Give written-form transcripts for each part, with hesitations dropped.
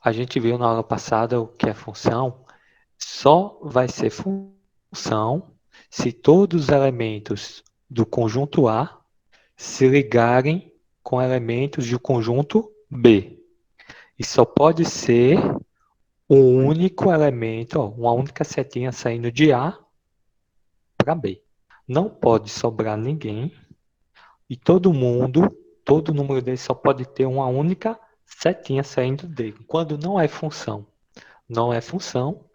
A gente viu na aula passada o que é função. Só vai ser função se todos os elementos do conjunto A se ligarem com elementos do conjunto B. E só pode ser um único elemento, ó, uma única setinha saindo de A para B. Não pode sobrar ninguém e todo número dele só pode ter uma única setinha saindo dele. Quando não é função, não é função.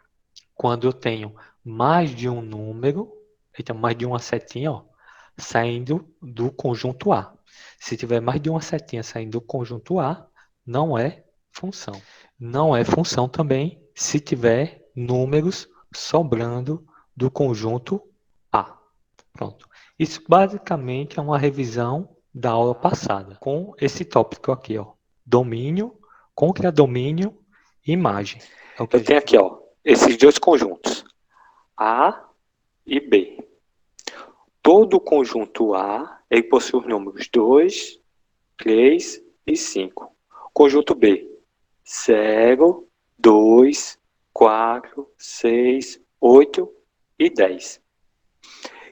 Quando eu tenho mais de um número, então mais de uma setinha, ó, saindo do conjunto A. Se tiver mais de uma setinha saindo do conjunto A, não é função. Não é função também se tiver números sobrando do conjunto A. Pronto. Isso basicamente é uma revisão da aula passada, com esse tópico aqui, ó. Domínio, contradomínio e imagem. É o que eu tenho aqui, ó, esses dois conjuntos, A e B. Todo conjunto A ele possui os números 2, 3 e 5. Conjunto B, 0, 2, 4, 6, 8 e 10.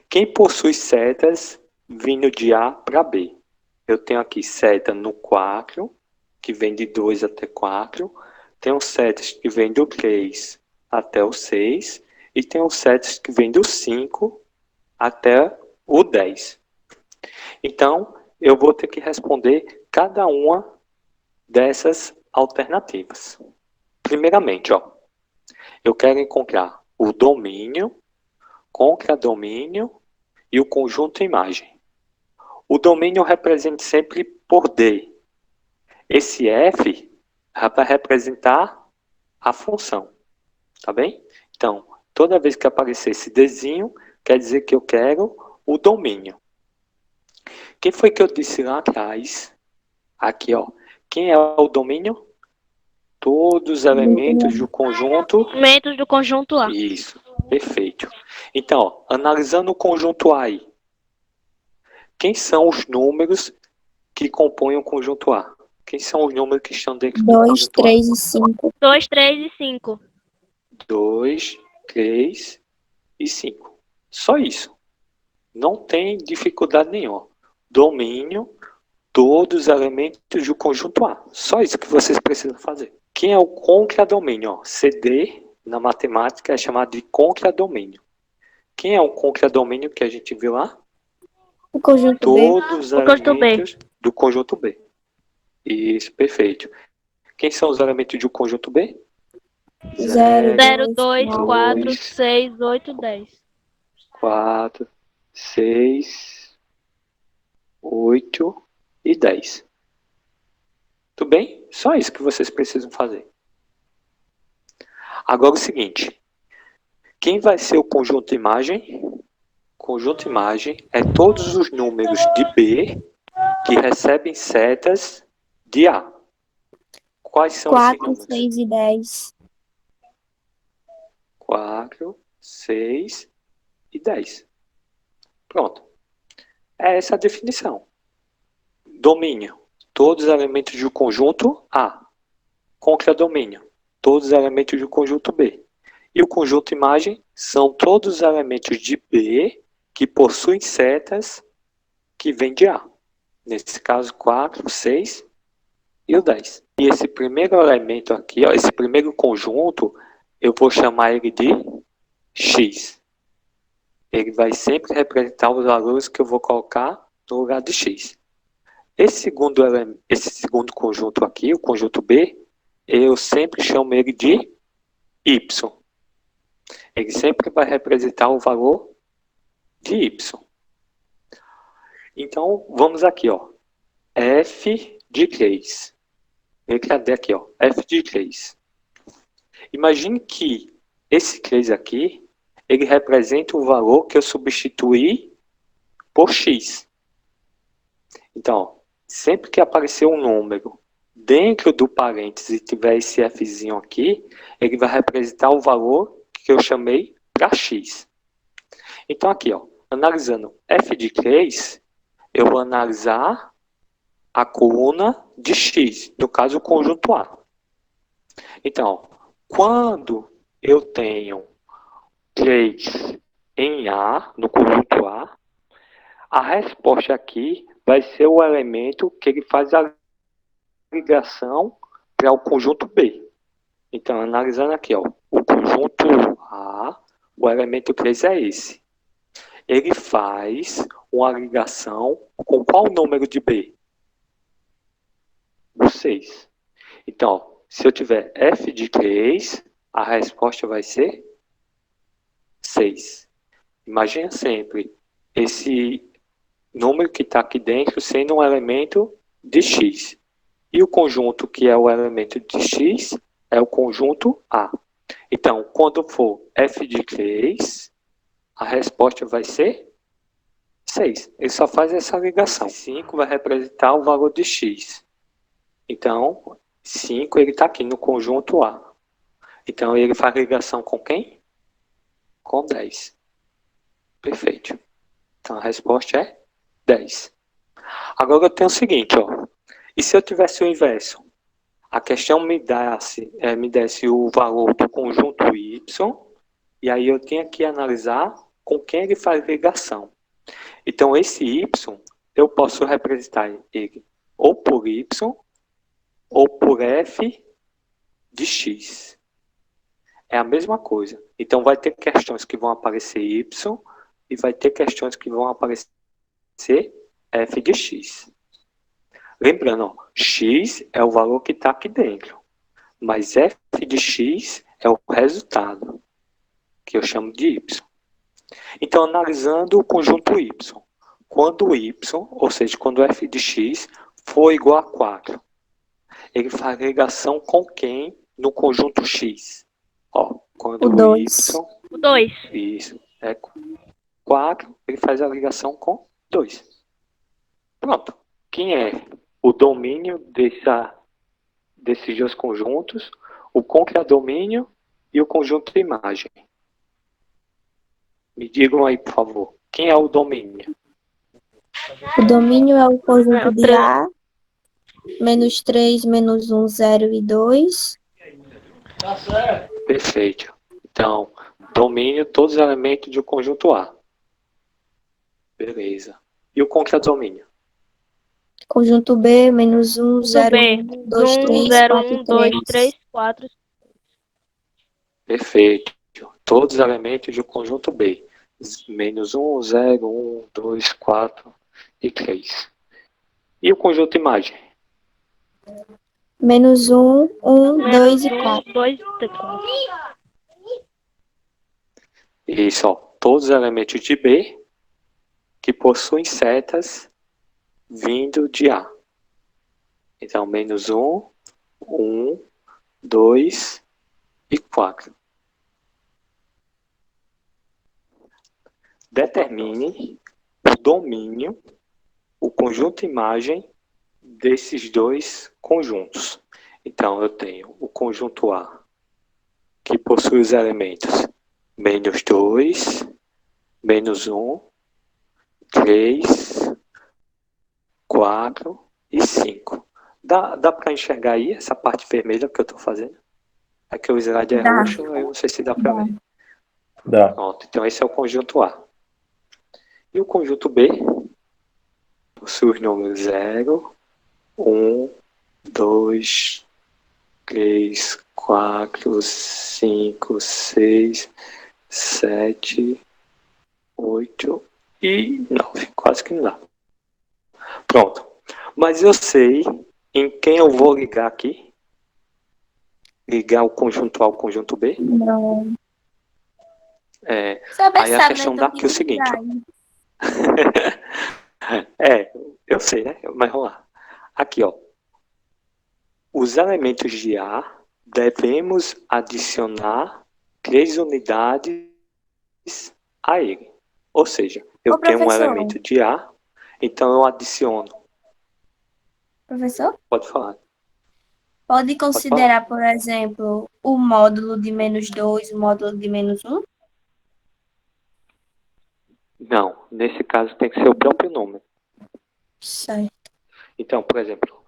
Quem possui setas vindo de A para B? Eu tenho aqui seta no 4, que vem de 2 até 4. Tenho setas que vem do 3 até o 6. E tenho setas que vem do 5 até o 10. Então, eu vou ter que responder cada uma dessas alternativas. Primeiramente, ó, eu quero encontrar o domínio, contradomínio e o conjunto imagem. O domínio eu represento sempre por D. Esse F vai representar a função, tá bem? Então, toda vez que aparecer esse Dzinho, quer dizer que eu quero o domínio. Quem foi que eu disse lá atrás? Aqui, ó. Quem é o domínio? Todos os elementos do conjunto. Elementos do conjunto A. Isso, perfeito. Então, ó, analisando o conjunto A aí, quem são os números que compõem o conjunto A? Quem são os números que estão dentro do 2, conjunto A? 3 e 5. 2, 3 e 5. 2, 3 e 5. Só isso. Não tem dificuldade nenhuma. Domínio, todos os elementos do conjunto A. Só isso que vocês precisam fazer. Quem é o contradomínio? CD, na matemática, é chamado de contradomínio. Quem é o contradomínio que a gente viu lá? O conjunto B. Todos os O conjunto B. elementos do conjunto B. Isso, perfeito. Quem são os elementos do conjunto B? 0, 0, 2, 2, 4, 6, 8, 10. 4, 6, 8 e 10. Tudo bem? Só isso que vocês precisam fazer. Agora o seguinte. Quem vai ser o conjunto imagem? Conjunto imagem é todos os números de B que recebem setas de A. Quais são esses 4, números? 6 e 10. 4, 6 e 10. Pronto. É essa a definição. Domínio. Todos os elementos do conjunto A. Contradomínio. Todos os elementos do conjunto B. E o conjunto imagem são todos os elementos de B que possuem setas que vêm de A. Nesse caso, 4, 6 e o 10. E esse primeiro elemento aqui, ó, esse primeiro conjunto, eu vou chamar ele de X. Ele vai sempre representar os valores que eu vou colocar no lugar de X. Esse segundo conjunto aqui, o conjunto B, eu sempre chamo ele de Y. Ele sempre vai representar o valor de Y. Então, vamos aqui, ó. F de 3. Letra D aqui, ó. F de 3. Imagine que esse 3 aqui, ele representa o valor que eu substituí por X. Então, sempre que aparecer um número dentro do parênteses e tiver esse Fzinho aqui, ele vai representar o valor que eu chamei para X. Então, aqui, ó, analisando F de 3, eu vou analisar a coluna de X, no caso o conjunto A. Então, quando eu tenho 3 em A, no conjunto a resposta aqui vai ser o elemento que ele faz a ligação para o conjunto B. Então, analisando aqui, ó, o conjunto A, o elemento 3 é esse. Ele faz uma ligação com qual número de B? O 6. Então, se eu tiver f de 3, a resposta vai ser 6. Imagina sempre esse número que está aqui dentro sendo um elemento de x. E o conjunto que é o elemento de x é o conjunto A. Então, quando for f de 3, a resposta vai ser 6. Ele só faz essa ligação. 5 vai representar o valor de x. Então, 5 ele está aqui no conjunto A. Então, ele faz ligação com quem? Com 10. Perfeito. Então, a resposta é 10. Agora eu tenho o seguinte, ó. E se eu tivesse o inverso? A questão me desse o valor do conjunto y, e aí eu tinha que analisar com quem ele faz ligação. Então, esse y, eu posso representar ele ou por y, ou por f de x. É a mesma coisa. Então, vai ter questões que vão aparecer y, e vai ter questões que vão aparecer f de x. Lembrando, ó, x é o valor que está aqui dentro, mas f de x é o resultado, que eu chamo de y. Então, analisando o conjunto y, quando o y, ou seja, quando f de x for igual a 4, ele faz ligação com quem no conjunto x? Ó, quando O 2. O 2. Isso, é 4, ele faz a ligação com 2. Pronto. Quem é o domínio desses dois conjuntos? O contradomínio e o conjunto de imagem. Me digam aí, por favor. Quem é o domínio? O domínio é o conjunto É, o de três. A, menos 3, menos 1, 0 e 2. Perfeito. Então, domínio, todos os elementos de um conjunto A. Beleza. E o contradomínio? Conjunto B, menos 1, Do 0, B. 1, 2, 1, 3, 0, 4 1, e 2, 3. 3, 4. Perfeito. Todos os elementos de um conjunto B. Menos 1, 0, 1, 2, 4 e 3. E o conjunto imagem? Menos 1, 1, Menos 2 e 1, 4. 2 e 4. Isso, ó. Todos os elementos de B que possuem setas vindo de A. Então, menos 1, 1, 2 e 4. Determine o domínio, o conjunto imagem desses dois conjuntos. Então, eu tenho o conjunto A, que possui os elementos menos 2, menos 1, 3, 4 e 5. Dá para enxergar aí essa parte vermelha que eu estou fazendo? Aqui o slide é Dá. roxo, eu não sei se dá para ver. Dá. Pronto, então esse é o conjunto A. E o conjunto B possui os números 0, 1, 2, 3, 4, 5, 6, 7, 8 e 9. Quase que não dá. Pronto. Mas eu sei em quem eu vou ligar aqui. Ligar o conjunto A ao conjunto B. Não. Sabe Aí a essa questão meta daqui é o seguinte. Eu sei, né? Mas vamos lá. Aqui, ó. Os elementos de A devemos adicionar 3 unidades a ele. Ou seja, eu Ô, tenho um professor. elemento de A, então eu adiciono. Professor, Pode falar. pode considerar, por exemplo, o módulo de menos 2, o módulo de menos 1? Não, nesse caso tem que ser o próprio número. Certo. Então, por exemplo,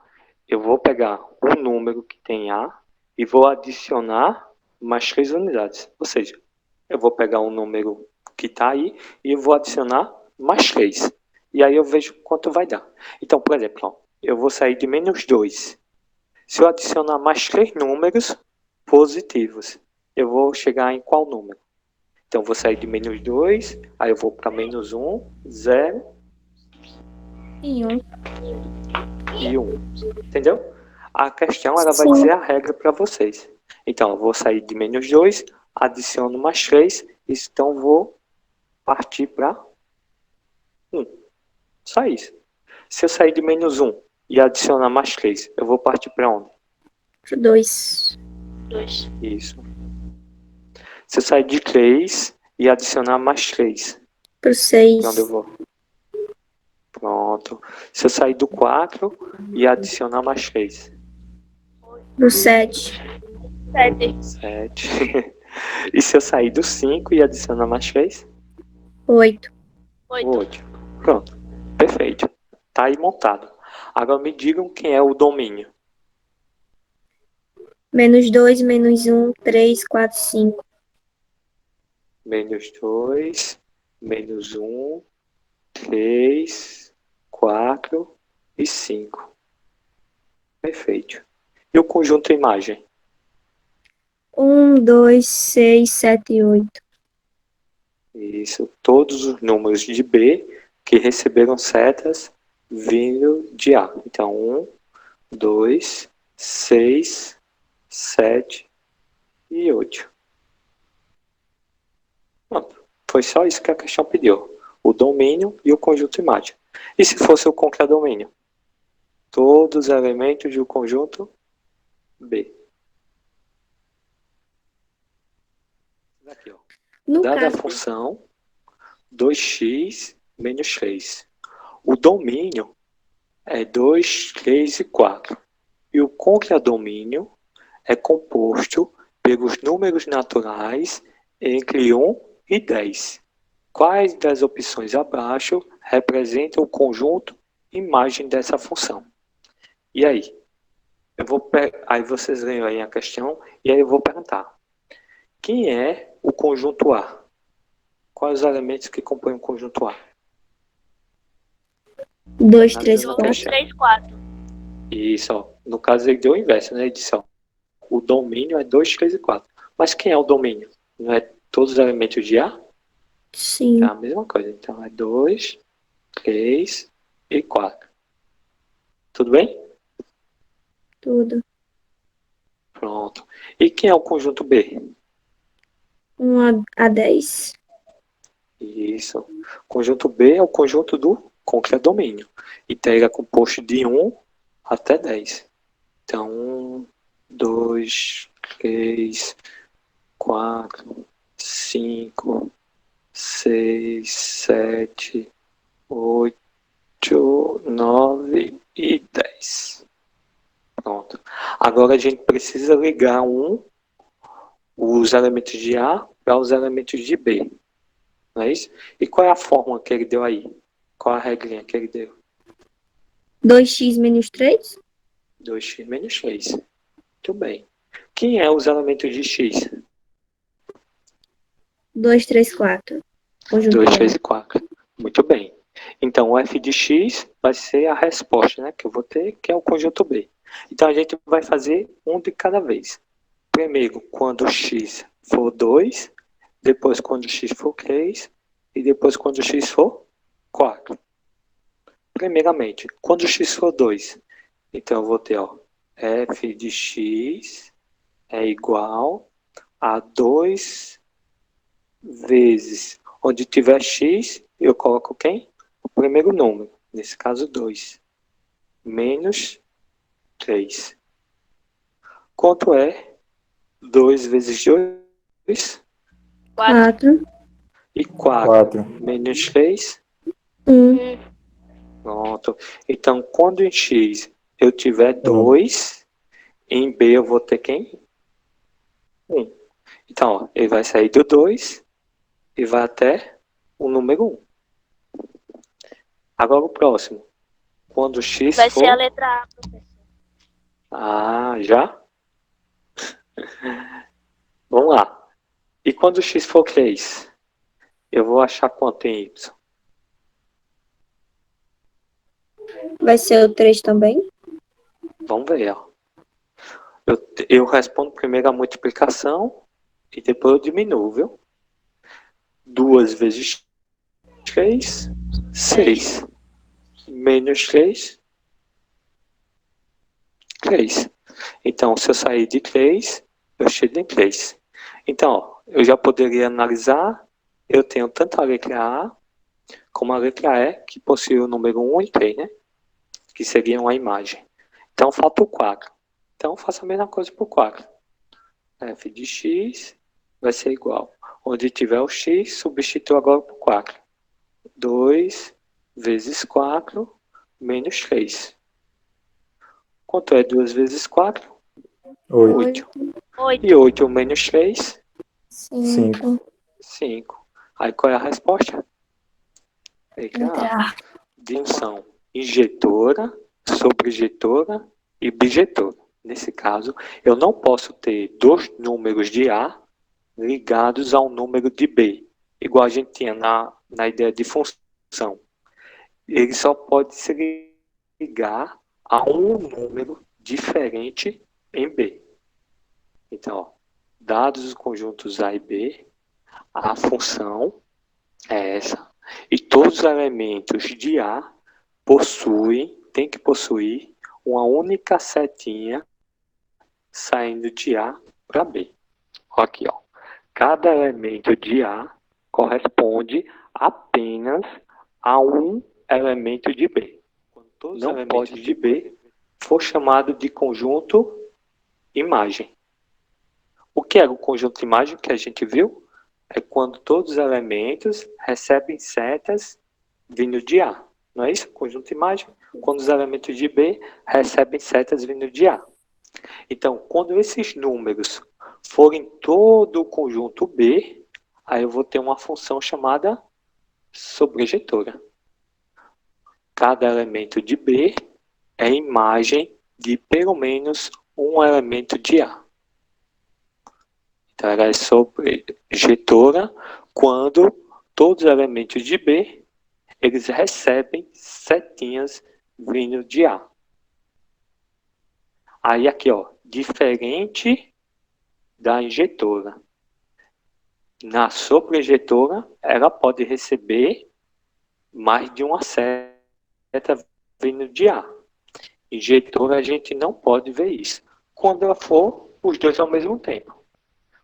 eu vou pegar um número que tem A e vou adicionar mais 3 unidades. Ou seja, eu vou pegar um número que está aí e eu vou adicionar mais 3. E aí eu vejo quanto vai dar. Então, por exemplo, ó, eu vou sair de menos 2. Se eu adicionar mais 3 números positivos, eu vou chegar em qual número? Então, eu vou sair de menos 2, aí eu vou para menos 1, 0 E 1. e 1. Entendeu? A questão ela vai Sim. dizer a regra para vocês. Então, eu vou sair de menos 2, adiciono mais 3, então vou partir para 1. Só isso. Se eu sair de menos 1 e adicionar mais 3, eu vou partir para onde? Pro 2. 2. Isso. Se eu sair de 3 e adicionar mais 3, Pro para onde eu 6. vou? Pronto. Se eu sair do 4 e adicionar mais 3, Pro 7. 7. 7. E se eu sair do 5 e adicionar mais 3? 8. 8. 8. Pronto. Perfeito. Tá aí montado. Agora me digam quem é o domínio. Menos 2, menos 1, 3, 4, 5. Menos 2, menos 1, 3, 4 e 5. Perfeito. E o conjunto imagem? 1, 2, 6, 7, 8. Isso. Todos os números de B que receberam setas vindo de A. Então, 1, 2, 6, 7 e 8. Pronto. Foi só isso que a questão pediu. O domínio e o conjunto imagem. E se fosse o contradomínio? Todos os elementos do conjunto B. Aqui, ó. No Dada a caso, função 2x menos 3. O domínio é 2, 3 e 4. E o contradomínio é composto pelos números naturais entre 1 e 10. Quais das opções abaixo representam o conjunto imagem dessa função? E aí? Aí vocês leem aí a questão e aí eu vou perguntar. Quem é o conjunto A? Quais os elementos que compõem o conjunto A? 2, Na 3, mesma 4. questão. 3, 4. Isso, ó. No caso ele deu o inverso, né? Ele disse, ó, o domínio é 2, 3 e 4. Mas quem é o domínio? Não é todos os elementos de A? É Sim, a mesma coisa. Então é 2, 3 e 4. Tudo bem? tudo. Pronto. E quem é o conjunto B? 1 a 10. Isso. O conjunto B é o conjunto do contradomínio. Então ele é composto de 1 até 10. Então 1, 2, 3, 4, 5, 6, 7, 8, 9 e 10. Pronto. Agora a gente precisa ligar os elementos de A para os elementos de B. Não é isso? E qual é a fórmula que ele deu aí? Qual a regrinha que ele deu? 2x menos 3. 2x menos 3. Muito bem. Quem é os elementos de x? 2, 3, 4. Conjunto 2, A. 3 e 4. Muito bem. Então, o f de x vai ser a resposta, né, que eu vou ter, que é o conjunto B. Então, a gente vai fazer um de cada vez. Primeiro, quando x for 2, depois quando x for 3 e depois quando x for 4. Primeiramente, quando x for 2, então eu vou ter, ó, f de x é igual a 2 vezes, onde tiver x, eu coloco quem? O primeiro número, nesse caso 2, menos 3. Quanto é 2 vezes 2? 4. E 4 4. menos 3? 1. Pronto. Então, quando em x eu tiver 2, em b eu vou ter quem? 1. Então, ó, ele vai sair do 2 e vai até o número 1. Agora o próximo. Quando x Vai for... ser a letra A, professor. Ah, já? Vamos lá. E quando x for 3? Eu vou achar quanto em y? Vai ser o 3 também? Vamos ver, ó. Eu respondo primeiro a multiplicação e depois eu diminuo, viu? 2 vezes 3, 6. Menos 3, 3. Então, se eu sair de 3, eu chego em 3. Então, ó, eu já poderia analisar. Eu tenho tanto a letra A como a letra E, que possui o número 1 e 3, né? Que seriam a imagem. Então, falta o 4. Então, faço a mesma coisa para o 4. F de x vai ser igual. Onde tiver o x, substituo agora por 4. 2 vezes 4 menos 3. Quanto é 2 vezes 4? 8. 8. E 8 menos 3? 5. 5. Aí qual é a resposta? Letra Letra A. A. Função injetora, sobrejetora e bijetora. Nesse caso, eu não posso ter dois números de A ligados ao número de B, igual a gente tinha na ideia de função. Ele só pode se ligar a um número diferente em B. Então, ó, dados os conjuntos A e B, a função é essa, e todos os elementos de A tem que possuir uma única setinha saindo de A para B. Aqui, ó. Cada elemento de A corresponde apenas a um elemento de B. Não pode de B for chamado de conjunto imagem. O que é o conjunto imagem que a gente viu? É quando todos os elementos recebem setas vindo de A. Não é isso? Conjunto imagem. Quando os elementos de B recebem setas vindo de A. Então, quando esses números forem todo o conjunto B, aí eu vou ter uma função chamada sobrejetora. Cada elemento de B é imagem de pelo menos um elemento de A. Então, ela é sobrejetora quando todos os elementos de B eles recebem setinhas vindo de A. Aí aqui, ó, diferente da injetora. Na sobrejetora, ela pode receber mais de uma seta vindo de A. Injetora, a gente não pode ver isso. Quando ela for os dois ao mesmo tempo.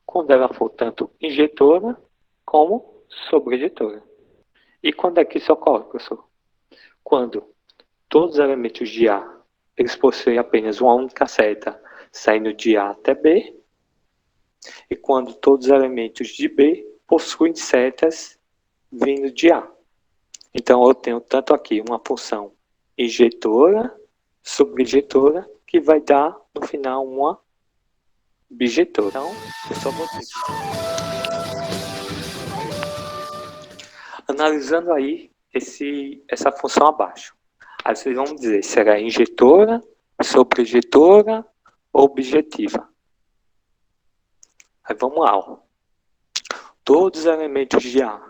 Quando ela for tanto injetora como sobrejetora. E quando é que isso ocorre, professor? Quando todos os elementos de A eles possuem apenas uma única seta saindo de A até B, e quando todos os elementos de B possuem setas vindo de A. Então, eu tenho tanto aqui uma função injetora, subjetora, que vai dar, no final, uma bijetora. Então, eu só vou ter. Analisando aí essa função abaixo. Aí vocês vão dizer, será injetora, sobrejetora ou objetiva? Aí vamos lá. Ó. Todos os elementos de A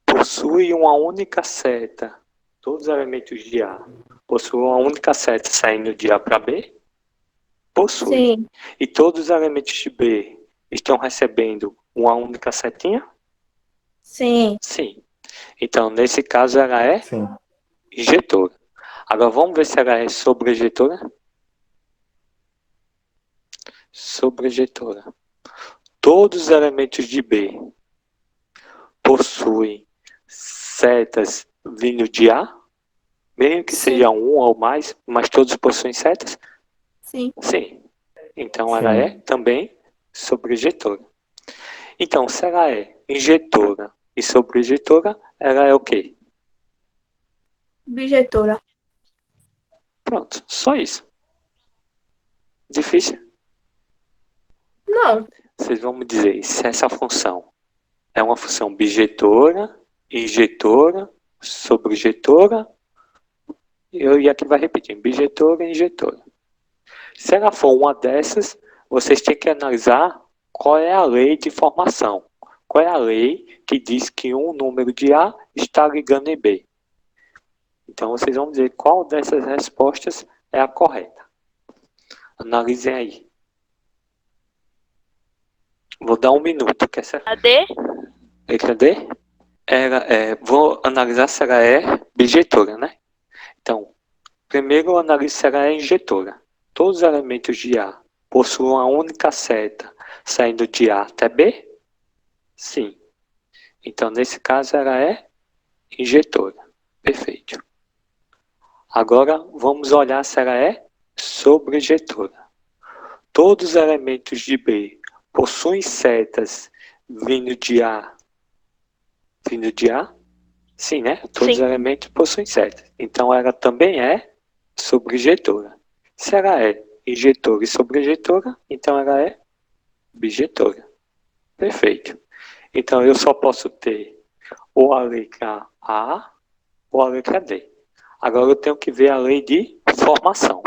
possuem uma única seta. Todos os elementos de A possuem uma única seta saindo de A para B? Possuem. Sim. E todos os elementos de B estão recebendo uma única setinha? Sim. Sim. Então, nesse caso, ela é Sim. injetora. Agora, vamos ver se ela é sobrejetora? Sobrejetora. Todos os elementos de B possuem setas vindo de A? Mesmo que Sim. seja um ou mais, mas todos possuem setas? Sim. Sim. Então, Sim. ela é também sobrejetora. Então, se ela é injetora e sobrejetora, ela é o quê? Bijetora. Pronto, só isso. Difícil? Não. Vocês vão me dizer se essa função é uma função bijetora, injetora, sobrejetora, e aqui vai repetir, bijetora e injetora. Se ela for uma dessas, vocês têm que analisar qual é a lei de formação. Qual é a lei que diz que um número de A está ligando em B? Então, vocês vão dizer qual dessas respostas é a correta. Analisem aí. Vou dar 1 minuto. Quer ser? A D? Letra D? Vou analisar se ela é bijetora, né? Então, primeiro eu analiso se ela é injetora. Todos os elementos de A possuem uma única seta saindo de A até B? Sim. Então, nesse caso, ela é injetora. Perfeito. Agora, vamos olhar se ela é sobrejetora. Todos os elementos de B possuem setas vindo de A? Vindo de A? Sim, né? Todos os elementos possuem setas. Então, ela também é sobrejetora. Se ela é injetora e sobrejetora, então ela é bijetora. Perfeito. Então, eu só posso ter ou a letra A ou a letra D. Agora, eu tenho que ver a lei de formação.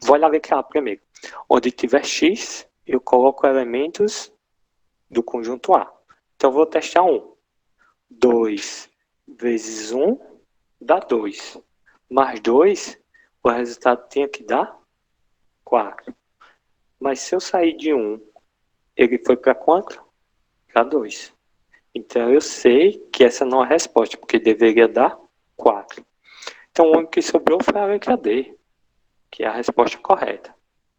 Vou olhar a letra A primeiro. Onde tiver X, eu coloco elementos do conjunto A. Então, vou testar 1. 2 vezes 1 dá 2. Mais 2, o resultado tinha que dar 4. Mas se eu sair de 1, ele foi para quanto? Para 2. Então, eu sei que essa não é a resposta, porque deveria dar 4. Então, o único que sobrou foi a letra D, que é a resposta correta.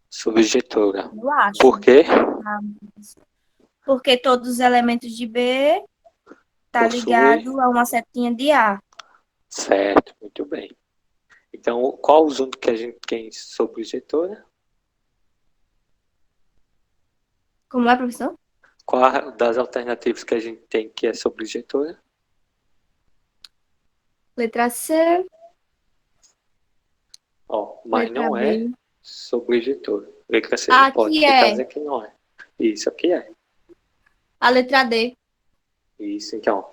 Subjetora. Eu acho. Por quê? Porque todos os elementos de B tá Possui. ligado a uma setinha de A. Certo, muito bem. Então, qual os únicos que a gente tem sobrejetora? Como é, professor? Qual das alternativas que a gente tem que é sobrejetora? Letra C, Ó, mas letra não é B. sobrejetora. Letra C Ah, não pode, aqui porque tá é. dizendo que não é. Isso aqui é. A letra D. Isso, então,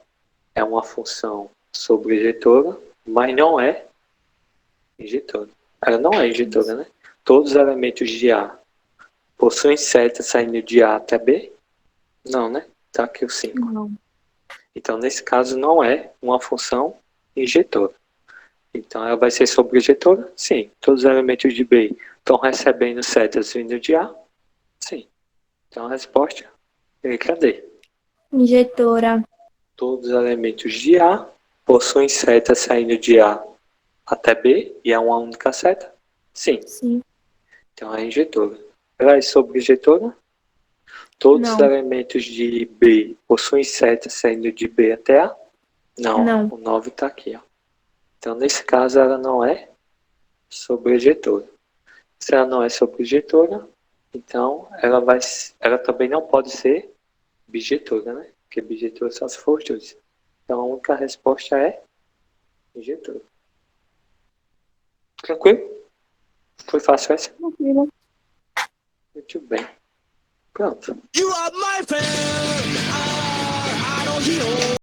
é uma função sobrejetora, mas não é injetora. Ela não é injetora, né? Todos os elementos de A possuem seta saindo de A até B? Não, né? Tá aqui o 5. Não. Então, nesse caso, não é uma função injetora. Então, ela vai ser sobrejetora? Sim. Todos os elementos de B estão recebendo setas vindo de A? Sim. Então, a resposta é letra D. Injetora. Todos os elementos de A possuem seta saindo de A até B e é uma única seta? Sim. Sim. Então, é injetora. Ela é sobrejetora? Todos os Não. elementos de B possuem seta saindo de B até A? Não. Não. O 9 está aqui, ó. Então, nesse caso, ela não é sobrejetora. Se ela não é sobrejetora, então ela também não pode ser bijetora, né? Porque bijetora só se for os dois. Então, a única resposta é injetora. Tranquilo? Foi fácil essa? Tranquilo. Muito bem. Pronto. You are my friend. I don't